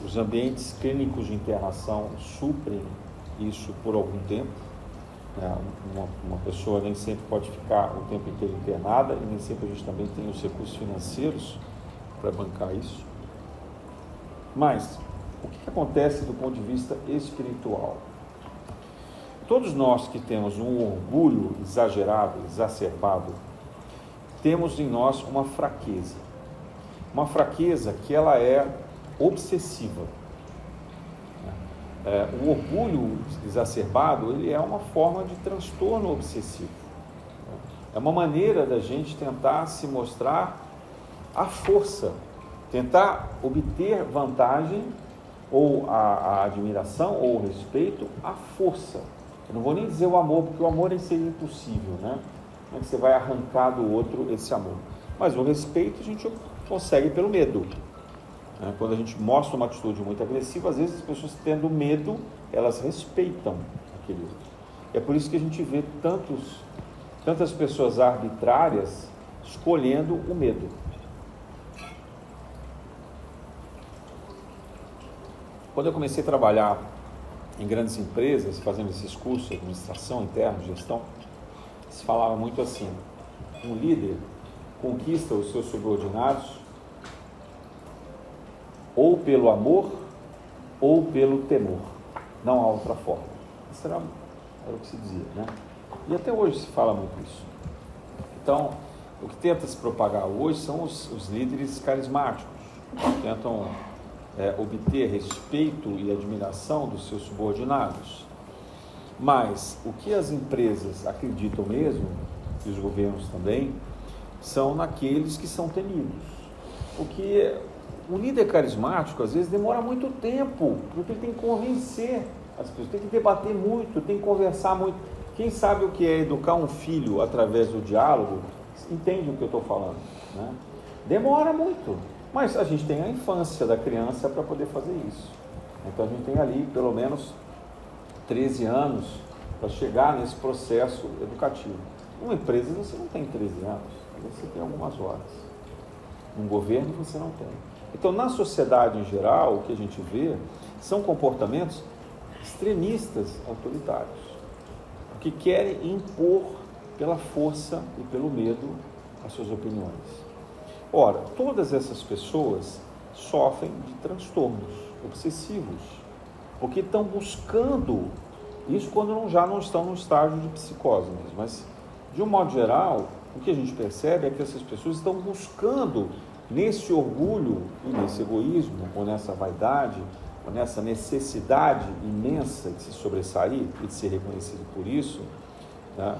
Os ambientes clínicos de internação suprem isso por algum tempo. Uma pessoa nem sempre pode ficar o tempo inteiro internada, e nem sempre a gente também tem os recursos financeiros para bancar isso. Mas o que acontece do ponto de vista espiritual? Todos nós que temos um orgulho exagerado, exacerbado, temos em nós uma fraqueza que ela é obsessiva. O orgulho exacerbado, ele é uma forma de transtorno obsessivo. É uma maneira da gente tentar se mostrar a força, tentar obter vantagem, ou a admiração, ou o respeito, à força. Eu não vou nem dizer o amor, porque o amor seria impossível, né? Como é que você vai arrancar do outro esse amor? Mas o respeito a gente consegue pelo medo. Né? Quando a gente mostra uma atitude muito agressiva, às vezes as pessoas tendo medo, elas respeitam aquele outro. É por isso que a gente vê tantas pessoas arbitrárias escolhendo o medo. Quando eu comecei a trabalhar em grandes empresas, fazendo esses cursos de administração interna, gestão, se falava muito assim: um líder conquista os seus subordinados ou pelo amor ou pelo temor. Não há outra forma. Isso era o que se dizia, né? E até hoje se fala muito isso. Então, o que tenta se propagar hoje são os líderes carismáticos, que tentam obter respeito e admiração dos seus subordinados. Mas o que as empresas acreditam mesmo, e os governos também, são naqueles que são temidos. Porque o líder carismático, às vezes, demora muito tempo, porque ele tem que convencer as pessoas, tem que debater muito, tem que conversar muito. Quem sabe o que é educar um filho através do diálogo, entende o que eu estou falando, né? Demora muito, mas a gente tem a infância da criança para poder fazer isso. Então a gente tem ali pelo menos 13 anos para chegar nesse processo educativo. Numa empresa você não tem 13 anos, você tem algumas horas. Num governo você não tem. Então na sociedade em geral, o que a gente vê são comportamentos extremistas autoritários, que querem impor pela força e pelo medo as suas opiniões. Ora, todas essas pessoas sofrem de transtornos obsessivos, porque estão buscando isso quando já não estão no estágio de psicose mesmo. Mas, de um modo geral, o que a gente percebe é que essas pessoas estão buscando, nesse orgulho e nesse egoísmo, ou nessa vaidade, ou nessa necessidade imensa de se sobressair e de ser reconhecido por isso, né,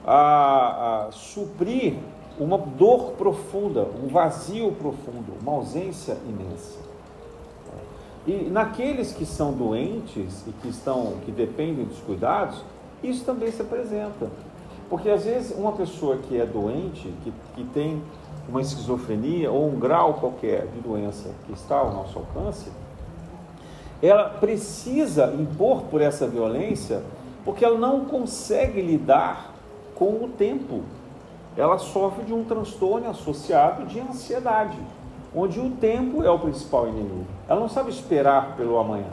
a suprir uma dor profunda, um vazio profundo, uma ausência imensa. E naqueles que são doentes e que dependem dos cuidados, isso também se apresenta. Porque às vezes uma pessoa que é doente, que tem uma esquizofrenia ou um grau qualquer de doença que está ao nosso alcance, ela precisa impor por essa violência porque ela não consegue lidar com o tempo. Ela sofre de um transtorno associado de ansiedade, onde o tempo é o principal inimigo. Ela não sabe esperar pelo amanhã,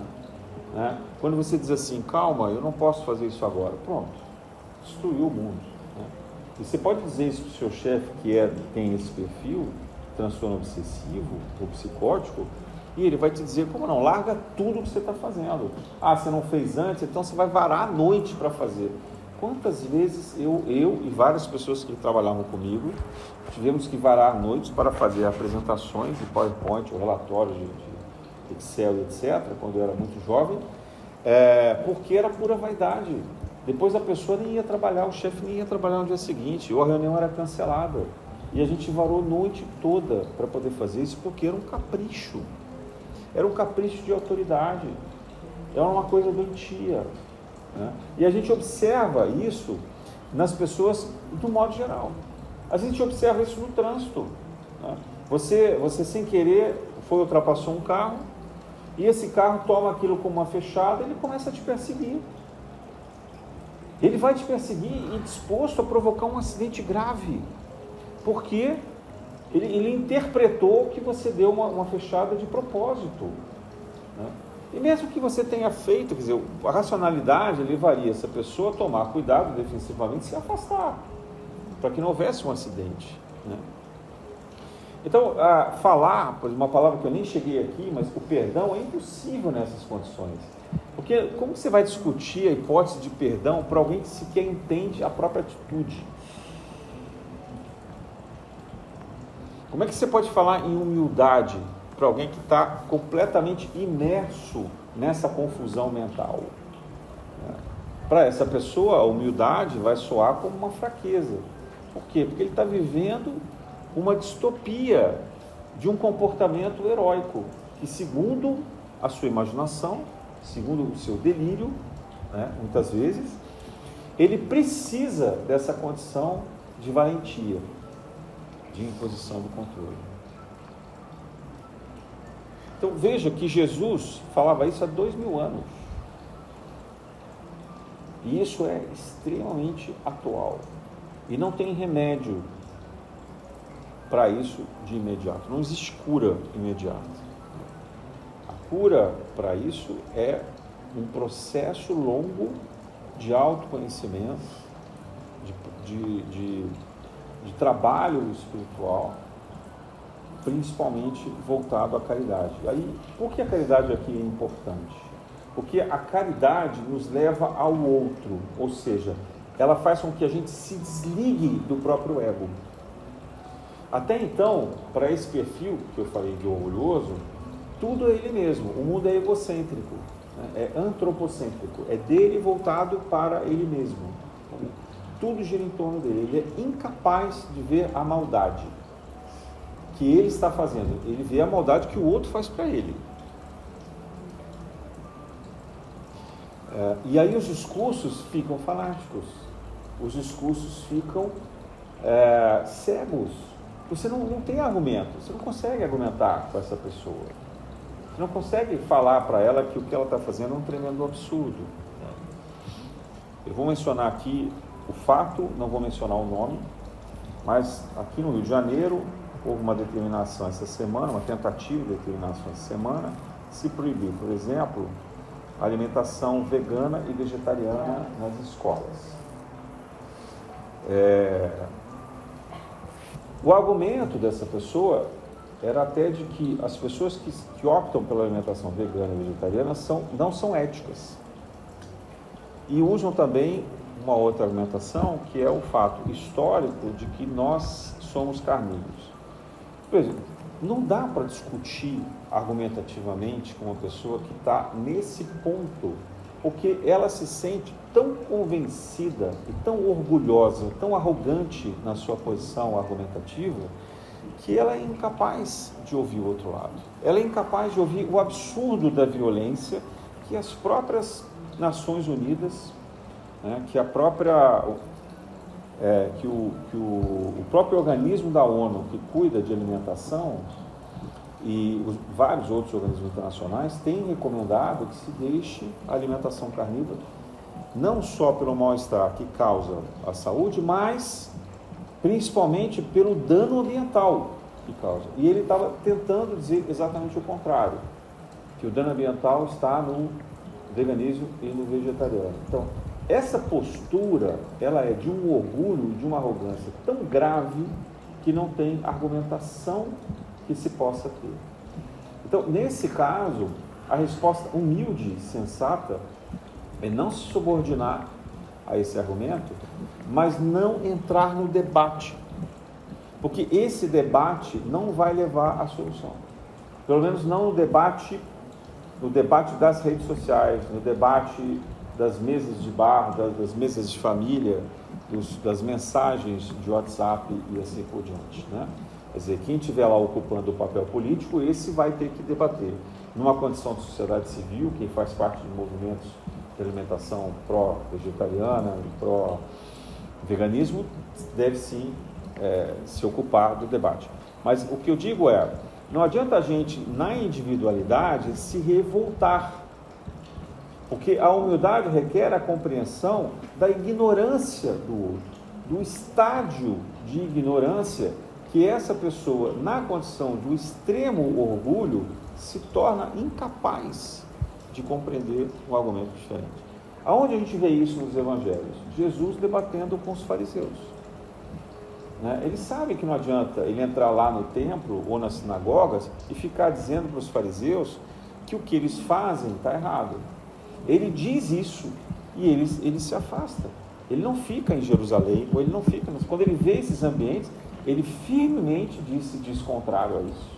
né? Quando você diz assim, calma, eu não posso fazer isso agora, pronto, destruiu o mundo, né? E você pode dizer isso para o seu chefe que tem esse perfil, transtorno obsessivo ou psicótico, e ele vai te dizer, como não, larga tudo que você está fazendo. Ah, você não fez antes, então você vai varar a noite para fazer. Quantas vezes eu e várias pessoas que trabalhavam comigo tivemos que varar noites para fazer apresentações de PowerPoint ou relatórios de Excel, etc., quando eu era muito jovem, porque era pura vaidade. Depois a pessoa nem ia trabalhar, o chefe nem ia trabalhar no dia seguinte, ou a reunião era cancelada. E a gente varou a noite toda para poder fazer isso, porque era um capricho. Era um capricho de autoridade. Era uma coisa doentia. Né? E a gente observa isso nas pessoas do modo geral. A gente observa isso no trânsito. Né? Você sem querer ultrapassou um carro e esse carro toma aquilo como uma fechada e ele começa a te perseguir. Ele vai te perseguir e disposto a provocar um acidente grave, porque ele interpretou que você deu uma fechada de propósito. Né? E mesmo que você tenha feito, quer dizer, a racionalidade levaria essa pessoa a tomar cuidado defensivamente e se afastar, para que não houvesse um acidente. Né? Então, falar, por exemplo, uma palavra que eu nem cheguei aqui, mas o perdão é impossível nessas condições. Porque como você vai discutir a hipótese de perdão para alguém que sequer entende a própria atitude? Como é que você pode falar em humildade para alguém que está completamente imerso nessa confusão mental? Para essa pessoa, a humildade vai soar como uma fraqueza. Por quê? Porque ele está vivendo uma distopia de um comportamento heróico, que segundo a sua imaginação, segundo o seu delírio, né, muitas vezes, ele precisa dessa condição de valentia, de imposição do controle. Então veja que Jesus falava isso há 2000 anos. E isso é extremamente atual. E não tem remédio para isso de imediato. Não existe cura imediata. A cura para isso é um processo longo de autoconhecimento, de trabalho espiritual, principalmente voltado à caridade. Aí, por que a caridade aqui é importante? Porque a caridade nos leva ao outro, ou seja, ela faz com que a gente se desligue do próprio ego. Até então, para esse perfil que eu falei de orgulhoso, tudo é ele mesmo, o mundo é egocêntrico, né? É antropocêntrico, é dele voltado para ele mesmo. Tudo gira em torno dele, ele é incapaz de ver a maldade que ele está fazendo, ele vê a maldade que o outro faz para ele. E aí os discursos ficam fanáticos, os discursos ficam cegos. Você não tem argumento, você não consegue argumentar com essa pessoa, você não consegue falar para ela que o que ela está fazendo é um tremendo absurdo. Eu vou mencionar aqui o fato, não vou mencionar o nome, mas aqui no Rio de Janeiro houve uma determinação essa semana, uma tentativa de determinação essa semana, se proibir, por exemplo, a alimentação vegana e vegetariana nas escolas. O argumento dessa pessoa era até de que as pessoas que optam pela alimentação vegana e vegetariana não são éticas. E usam também uma outra argumentação, que é o fato histórico de que nós somos carnívoros. Por exemplo, não dá para discutir argumentativamente com uma pessoa que está nesse ponto, porque ela se sente tão convencida e tão orgulhosa, tão arrogante na sua posição argumentativa, que ela é incapaz de ouvir o outro lado. Ela é incapaz de ouvir o absurdo da violência que as próprias Nações Unidas, né, que o próprio organismo da ONU que cuida de alimentação e vários outros organismos internacionais têm recomendado que se deixe a alimentação carnívora, não só pelo mal-estar que causa à saúde, mas principalmente pelo dano ambiental que causa. E ele estava tentando dizer exatamente o contrário, que o dano ambiental está no veganismo e no vegetariano. Então, essa postura, ela é de um orgulho, de uma arrogância tão grave que não tem argumentação que se possa ter. Então, nesse caso, a resposta humilde, sensata, é não se subordinar a esse argumento, mas não entrar no debate, porque esse debate não vai levar à solução. Pelo menos não no debate das redes sociais, no debate das mesas de bar, das mesas de família, das mensagens de WhatsApp e assim por diante, né? Quer dizer, quem estiver lá ocupando o papel político, esse vai ter que debater. Numa condição de sociedade civil, quem faz parte de movimentos de alimentação pró-vegetariana e pró-veganismo, deve sim se ocupar do debate. Mas o que eu digo não adianta a gente, na individualidade, se revoltar, porque a humildade requer a compreensão da ignorância do outro, do estágio de ignorância que essa pessoa, na condição do extremo orgulho, se torna incapaz de compreender um argumento diferente. Aonde a gente vê isso nos evangelhos? Jesus debatendo com os fariseus. Ele sabe que não adianta ele entrar lá no templo ou nas sinagogas e ficar dizendo para os fariseus que o que eles fazem está errado. Ele diz isso e ele se afasta. Ele não fica em Jerusalém, ou ele não fica... Quando ele vê esses ambientes, ele firmemente diz contrário a isso.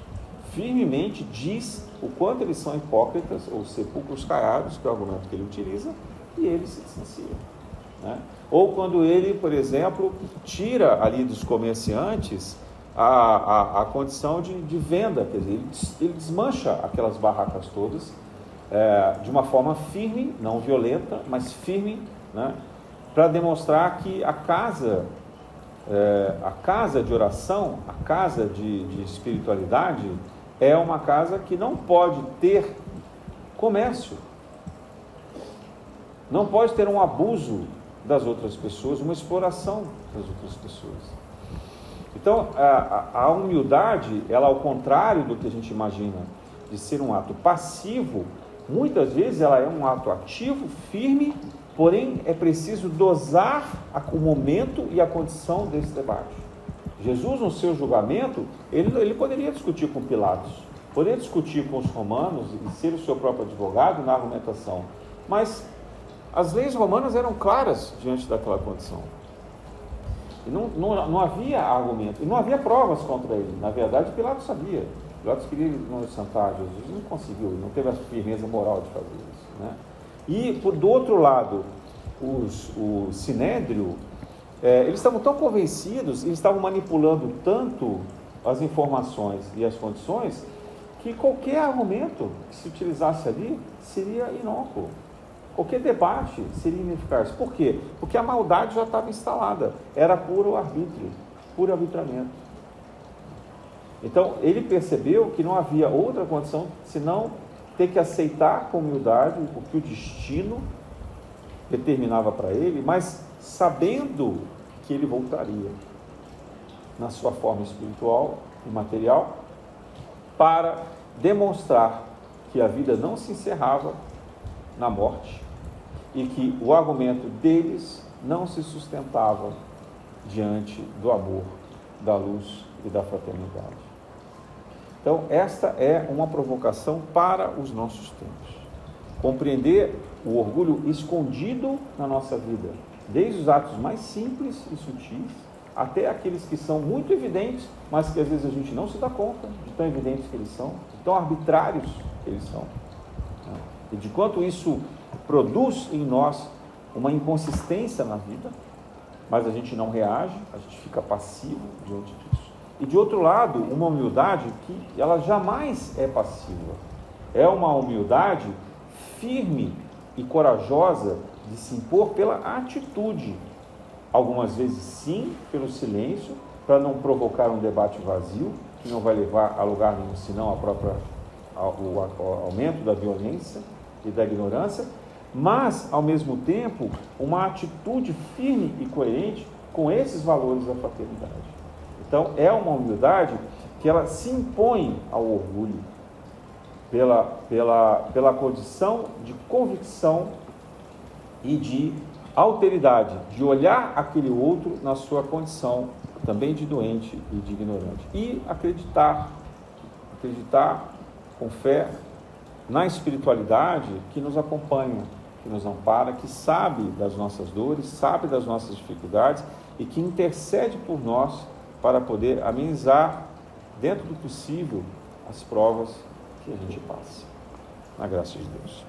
Firmemente diz o quanto eles são hipócritas, ou sepulcros caiados, que é o argumento que ele utiliza, e ele se distancia. né? Ou quando ele, por exemplo, tira ali dos comerciantes a condição de venda, quer dizer, ele desmancha aquelas barracas todas de uma forma firme, não violenta, mas firme, né? Para demonstrar que a casa de oração, a casa de espiritualidade, é uma casa que não pode ter comércio, não pode ter um abuso das outras pessoas, uma exploração das outras pessoas. Então, a humildade, ela, ao contrário do que a gente imagina de ser um ato passivo, muitas vezes ela é um ato ativo, firme, porém é preciso dosar o momento e a condição desse debate. Jesus, no seu julgamento, ele poderia discutir com Pilatos, poderia discutir com os romanos e ser o seu próprio advogado na argumentação, mas as leis romanas eram claras diante daquela condição. E não havia argumento, e não havia provas contra ele. Na verdade, Pilatos sabia. Pilatos queria inocentar Jesus, não conseguiu, não teve a firmeza moral de fazer isso, né? E, do outro lado, o Sinédrio, eles estavam tão convencidos, eles estavam manipulando tanto as informações e as condições, que qualquer argumento que se utilizasse ali seria inócuo. Qualquer debate seria ineficaz. Por quê? Porque a maldade já estava instalada. Era puro arbítrio, puro arbitramento. Então, ele percebeu que não havia outra condição senão ter que aceitar com humildade o que o destino determinava para ele, mas sabendo que ele voltaria na sua forma espiritual e material para demonstrar que a vida não se encerrava na morte e que o argumento deles não se sustentava diante do amor, da luz e da fraternidade. Então, esta é uma provocação para os nossos tempos. Compreender o orgulho escondido na nossa vida, desde os atos mais simples e sutis, até aqueles que são muito evidentes, mas que às vezes a gente não se dá conta de tão evidentes que eles são, de tão arbitrários que eles são, né? E de quanto isso produz em nós uma inconsistência na vida, mas a gente não reage, a gente fica passivo diante disso. E de outro lado, uma humildade que ela jamais é passiva. É uma humildade firme e corajosa de se impor pela atitude. Algumas vezes sim, pelo silêncio, para não provocar um debate vazio, que não vai levar a lugar nenhum, senão o aumento da violência e da ignorância, mas, ao mesmo tempo, uma atitude firme e coerente com esses valores da fraternidade. Então, é uma humildade que ela se impõe ao orgulho pela condição de convicção e de alteridade, de olhar aquele outro na sua condição também de doente e de ignorante. E acreditar com fé na espiritualidade que nos acompanha, que nos ampara, que sabe das nossas dores, sabe das nossas dificuldades e que intercede por nós para poder amenizar, dentro do possível, as provas que a gente passa. Na graça de Deus.